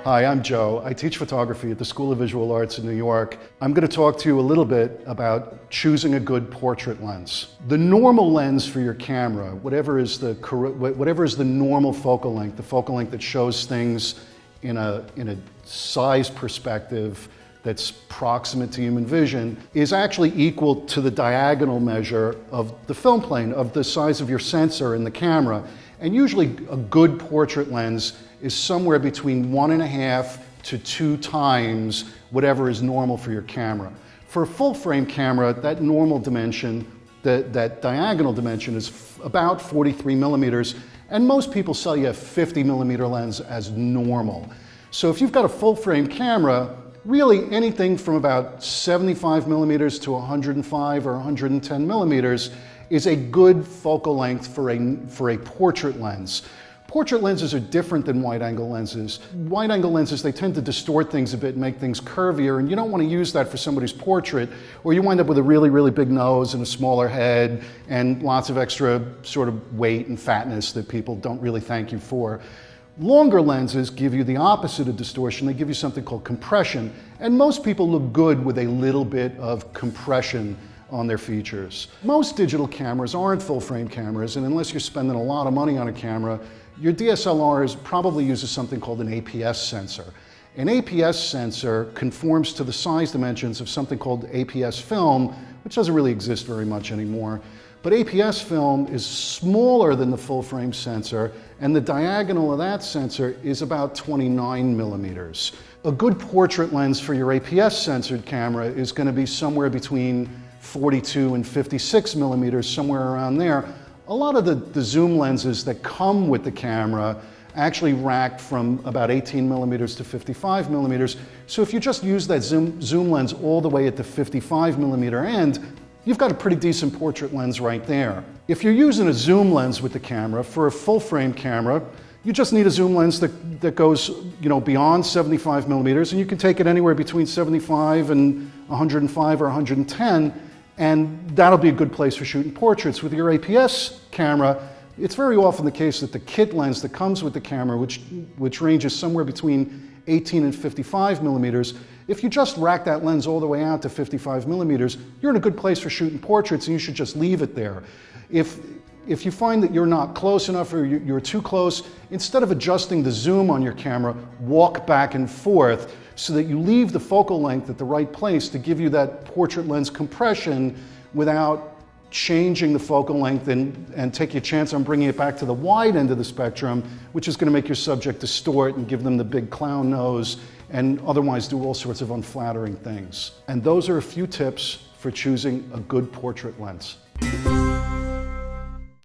Hi, I'm Joe. I teach photography at the School of Visual Arts in New York. I'm going to talk to you a little bit about choosing a good portrait lens. The normal lens for your camera, whatever is the normal focal length, the focal length that shows things in a size perspective that's proximate to human vision, is actually equal to the diagonal measure of the film plane, of the size of your sensor in the camera. And usually a good portrait lens is somewhere between 1.5 to 2 times whatever is normal for your camera. For a full frame camera, that normal dimension, that diagonal dimension is about 43 millimeters, and most people sell you a 50 millimeter lens as normal. So if you've got a full frame camera, really anything from about 75 millimeters to 105 or 110 millimeters is a good focal length for a portrait lens. Portrait lenses are different than wide-angle lenses. Wide-angle lenses, they tend to distort things a bit and make things curvier, and you don't want to use that for somebody's portrait, or you wind up with a really, really big nose and a smaller head and lots of extra sort of weight and fatness that people don't really thank you for. Longer lenses give you the opposite of distortion. They give you something called compression, and most people look good with a little bit of compression on their features. Most digital cameras aren't full-frame cameras, and unless you're spending a lot of money on a camera, your DSLR probably uses something called an APS sensor. An APS sensor conforms to the size dimensions of something called APS film, which doesn't really exist very much anymore. But APS film is smaller than the full-frame sensor, and the diagonal of that sensor is about 29 millimeters. A good portrait lens for your APS-sensored camera is going to be somewhere between 42 and 56 millimeters, somewhere around there. A lot of the zoom lenses that come with the camera actually rack from about 18 millimeters to 55 millimeters. So if you just use that zoom lens all the way at the 55 millimeter end, you've got a pretty decent portrait lens right there. If you're using a zoom lens with the camera, for a full frame camera, you just need a zoom lens that goes beyond 75 millimeters, and you can take it anywhere between 75 and 105 or 110, and that'll be a good place for shooting portraits. With your APS camera, it's very often the case that the kit lens that comes with the camera, which ranges somewhere between 18 and 55 millimeters, if you just rack that lens all the way out to 55 millimeters, you're in a good place for shooting portraits, and you should just leave it there. If you find that you're not close enough or you're too close, instead of adjusting the zoom on your camera, walk back and forth so that you leave the focal length at the right place to give you that portrait lens compression without changing the focal length and take a chance on bringing it back to the wide end of the spectrum, which is going to make your subject distort and give them the big clown nose and otherwise do all sorts of unflattering things. And those are a few tips for choosing a good portrait lens.